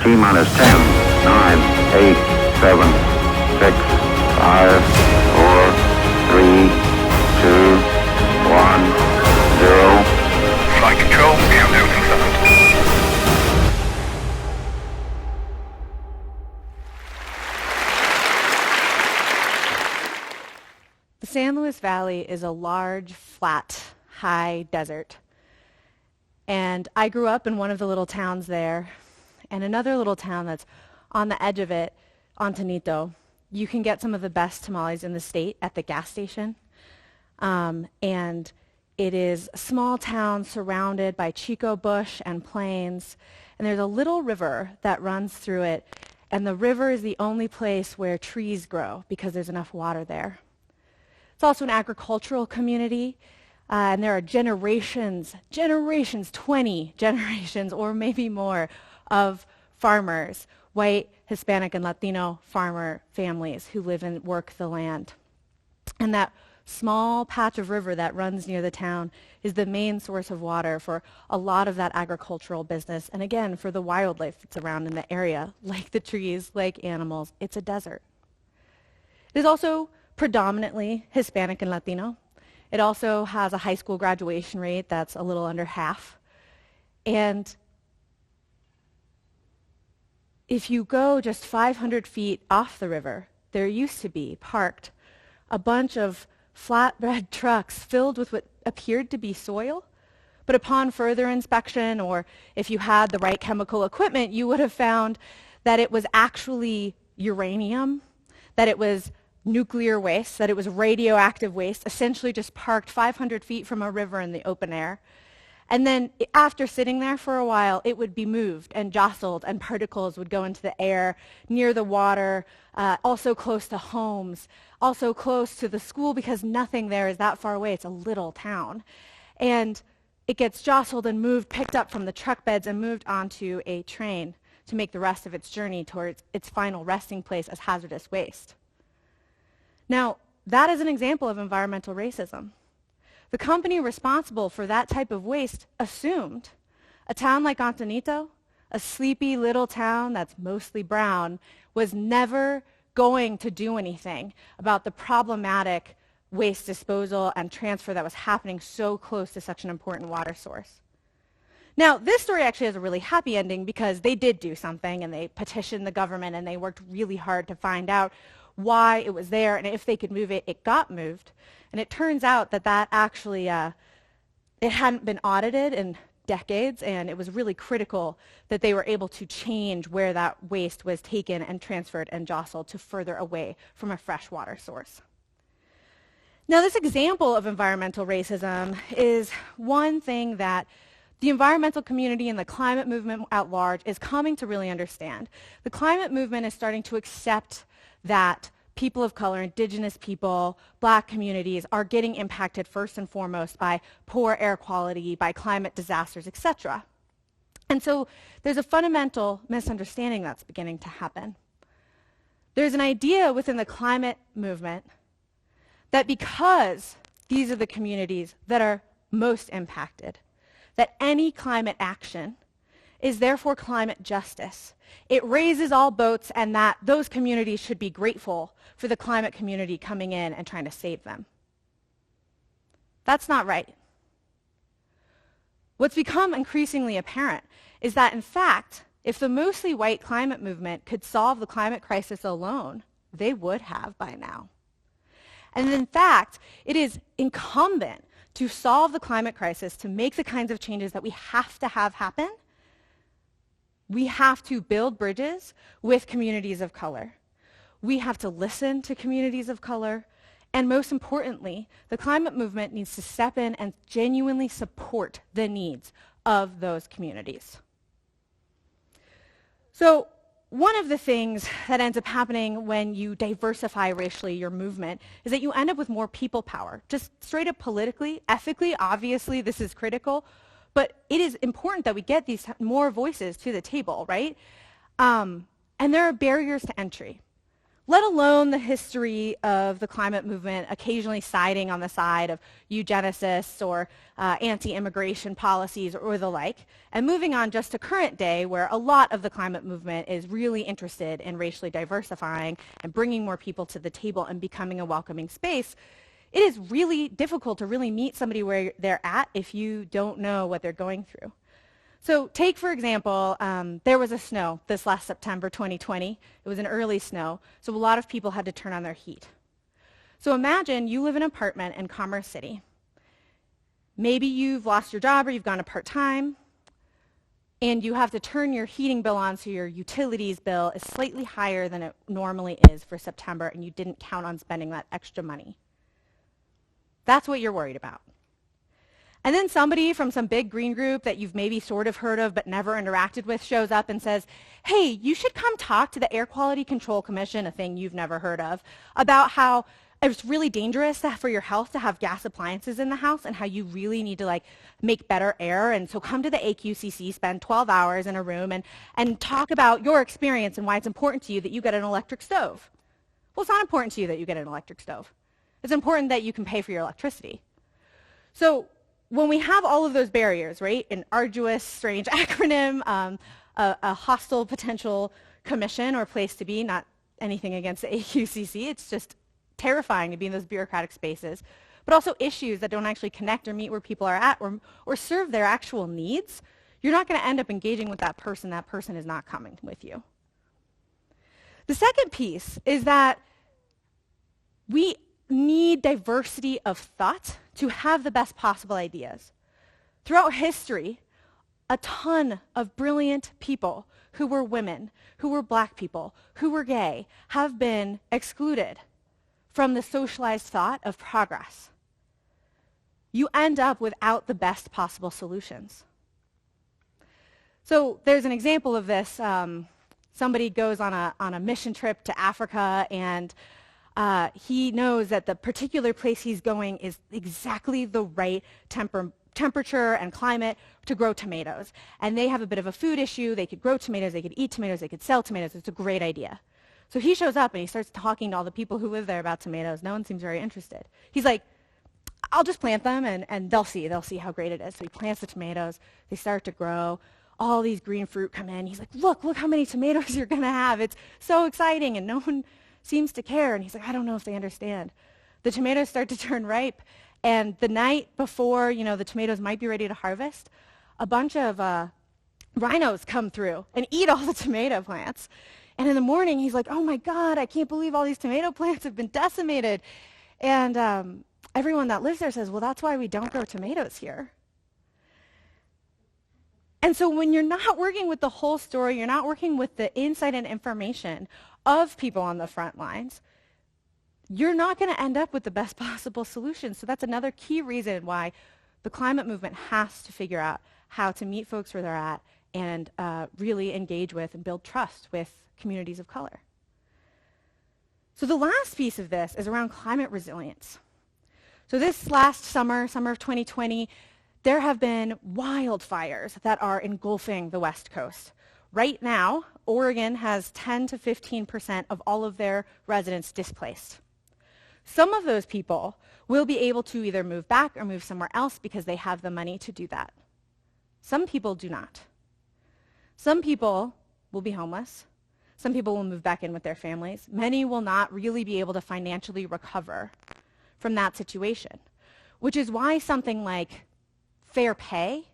T-minus 10, 9, 8, 7, 6, 5, 4, 3, 2, 1, 0. Flight control, countdown confirmed. The San Luis Valley is a large, flat, high desert. And I grew up in one of the little towns there, and another little town that's on the edge of it, Antonito. You can get some of the best tamales in the state at the gas station. And it is a small town surrounded by Chico bush and plains. And there's a little river that runs through it. And the river is the only place where trees grow because there's enough water there. It's also an agricultural community. And there are generations, 20 generations or maybe more of farmers, white, Hispanic, and Latino farmer families who live and work the land. And that small patch of river that runs near the town is the main source of water for a lot of that agricultural business. And again, for the wildlife that's around in the area, like the trees, like animals, it's a desert. It is also predominantly Hispanic and Latino. It also has a high school graduation rate that's a little under half. And if you go just 500 feet off the river, there used to be parked a bunch of flatbed trucks filled with what appeared to be soil. But upon further inspection, or if you had the right chemical equipment, you would have found that it was actually uranium, that it was nuclear waste, that it was radioactive waste, essentially just parked 500 feet from a river in the open air. And then after sitting there for a while, it would be moved and jostled, and particles would go into the air near the water, also close to homes, also close to the school, because nothing there is that far away. It's a little town. And it gets jostled and moved, picked up from the truck beds and moved onto a train to make the rest of its journey towards its final resting place as hazardous waste. Now, that is an example of environmental racism. The company responsible for that type of waste assumed a town like Antonito, a sleepy little town that's mostly brown, was never going to do anything about the problematic waste disposal and transfer that was happening so close to such an important water source. Now, this story actually has a really happy ending because they did do something, and they petitioned the government, and they worked really hard to find out why it was there, and if they could move it, it got moved. And it turns out that that actually, it hadn't been audited in decades, and it was really critical that they were able to change where that waste was taken and transferred and jostled to further away from a fresh water source. Now, this example of environmental racism is one thing that the environmental community and the climate movement at large is coming to really understand. The climate movement is starting to accept that people of color, indigenous people, black communities are getting impacted first and foremost by poor air quality, by climate disasters, etc. And so there's a fundamental misunderstanding that's beginning to happen. There's an idea within the climate movement that because these are the communities that are most impacted, that any climate action is therefore climate justice. It raises all boats, and that those communities should be grateful for the climate community coming in and trying to save them. That's not right. What's become increasingly apparent is that, in fact, if the mostly white climate movement could solve the climate crisis alone, they would have by now. And in fact, it is incumbent to solve the climate crisis, to make the kinds of changes that we have to have happen. We have to build bridges with communities of color. We have to listen to communities of color. And most importantly, the climate movement needs to step in and genuinely support the needs of those communities. So one of the things that ends up happening when you diversify racially your movement is that you end up with more people power. Just straight up politically, ethically, obviously this is critical, but it is important that we get these more voices to the table, right? And there are barriers to entry. let alone the history of the climate movement occasionally siding on the side of eugenicists or anti-immigration policies or the like, and moving on just to current day where a lot of the climate movement is really interested in racially diversifying and bringing more people to the table and becoming a welcoming space. It is really difficult to really meet somebody where they're at if you don't know what they're going through. So take, for example, there was a snow this last September 2020. It was an early snow, so a lot of people had to turn on their heat. So imagine you live in an apartment in Commerce City. Maybe you've lost your job or you've gone to part-time, and you have to turn your heating bill on so your utilities bill is slightly higher than it normally is for September, and you didn't count on spending that extra money. That's what you're worried about. And then somebody from some big green group that you've maybe sort of heard of but never interacted with shows up and says, hey, you should come talk to the Air Quality Control Commission, a thing you've never heard of, about how it's really dangerous for your health to have gas appliances in the house and how you really need to make better air. And so come to the AQCC, spend 12 hours in a room and talk about your experience and why it's important to you that you get an electric stove. Well, it's not important to you that you get an electric stove. It's important that you can pay for your electricity. So when we have all of those barriers, right, an arduous, strange acronym, a hostile potential commission or place to be, not anything against the AQCC, it's just terrifying to be in those bureaucratic spaces, but also issues that don't actually connect or meet where people are at or serve their actual needs, you're not going to end up engaging with that person is not coming with you. The second piece is that we need diversity of thought to have the best possible ideas. Throughout history, a ton of brilliant people who were women, who were black people, who were gay, have been excluded from the socialized thought of progress. You end up without the best possible solutions. So there's an example of this. Somebody goes on a mission trip to Africa, and he knows that the particular place he's going is exactly the right temperature and climate to grow tomatoes. And they have a bit of a food issue. They could grow tomatoes, they could eat tomatoes, they could sell tomatoes. It's a great idea. So he shows up and he starts talking to all the people who live there about tomatoes. No one seems very interested. He's like, I'll just plant them and they'll see how great it is. So he plants the tomatoes, they start to grow. All these green fruit come in. He's like, look how many tomatoes you're gonna have. It's so exciting, and no one seems to care. And he's like, I don't know if they understand. The tomatoes start to turn ripe, and the night before, the tomatoes might be ready to harvest, a bunch of rhinos come through and eat all the tomato plants. And in the morning, he's like, oh my God, I can't believe all these tomato plants have been decimated. And everyone that lives there says, well, that's why we don't grow tomatoes here. And so when you're not working with the whole story, you're not working with the insight and information of people on the front lines, you're not going to end up with the best possible solutions. So that's another key reason why the climate movement has to figure out how to meet folks where they're at and really engage with and build trust with communities of color. So the last piece of this is around climate resilience. So this last summer of 2020, there have been wildfires that are engulfing the West Coast. Right now, Oregon has 10 to 15% of all of their residents displaced. Some of those people will be able to either move back or move somewhere else because they have the money to do that. Some people do not. Some people will be homeless. Some people will move back in with their families. Many will not really be able to financially recover from that situation, which is why something like fair pay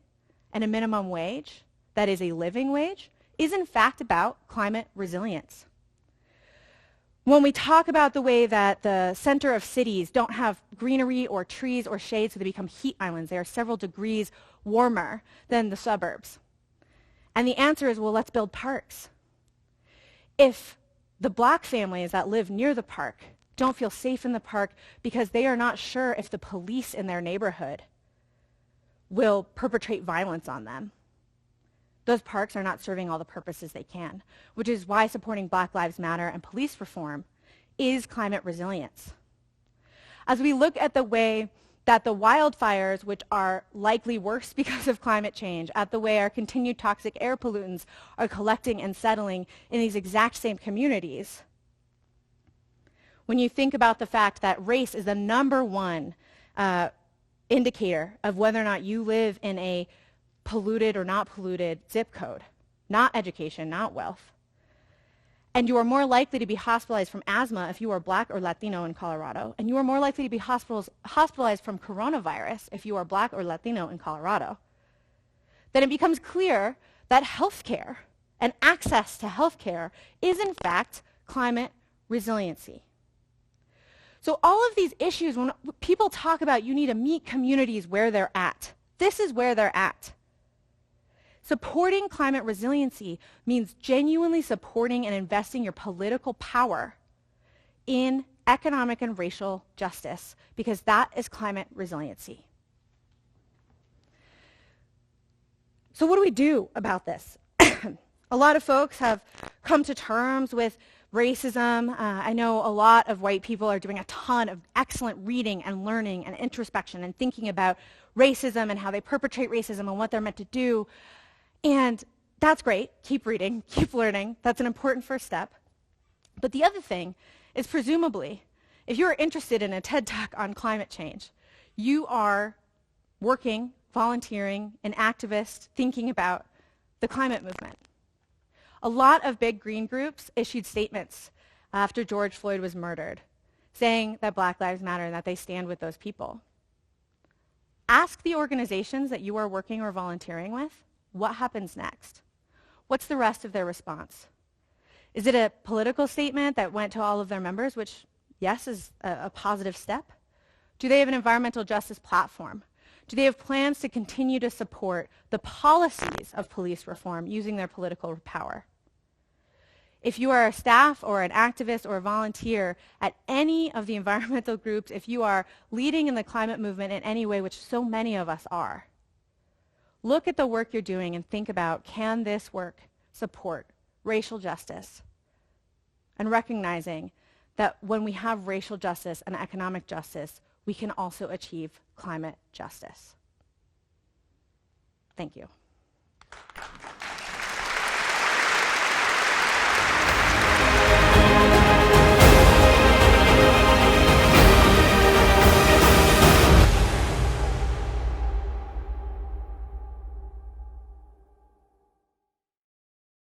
and a minimum wage that is a living wage is in fact about climate resilience. When we talk about the way that the center of cities don't have greenery or trees or shade, so they become heat islands, they are several degrees warmer than the suburbs. And the answer is, well, let's build parks. If the black families that live near the park don't feel safe in the park because they are not sure if the police in their neighborhood will perpetrate violence on them, those parks are not serving all the purposes they can, which is why supporting Black Lives Matter and police reform is climate resilience. As we look at the way that the wildfires, which are likely worse because of climate change, at the way our continued toxic air pollutants are collecting and settling in these exact same communities, when you think about the fact that race is the number one indicator of whether or not you live in a polluted or not polluted zip code, not education, not wealth. And you are more likely to be hospitalized from asthma if you are Black or Latino in Colorado. And you are more likely to be hospitalized from coronavirus if you are Black or Latino in Colorado. Then it becomes clear that healthcare and access to healthcare is in fact climate resiliency. So all of these issues, when people talk about you need to meet communities where they're at, this is where they're at. Supporting climate resiliency means genuinely supporting and investing your political power in economic and racial justice, because that is climate resiliency. So what do we do about this? A lot of folks have come to terms with racism. I know a lot of white people are doing a ton of excellent reading and learning and introspection and thinking about racism and how they perpetrate racism and what they're meant to do. And that's great. Keep reading, keep learning. That's an important first step. But the other thing is, presumably, if you're interested in a TED Talk on climate change, you are working, volunteering, an activist, thinking about the climate movement. A lot of big green groups issued statements after George Floyd was murdered, saying that Black Lives Matter and that they stand with those people. Ask the organizations that you are working or volunteering with, what happens next? What's the rest of their response? Is it a political statement that went to all of their members, which, yes, is a positive step? Do they have an environmental justice platform? Do they have plans to continue to support the policies of police reform using their political power? If you are a staff or an activist or a volunteer at any of the environmental groups, if you are leading in the climate movement in any way, which so many of us are, look at the work you're doing and think about, can this work support racial justice? And recognizing that when we have racial justice and economic justice, we can also achieve climate justice. Thank you.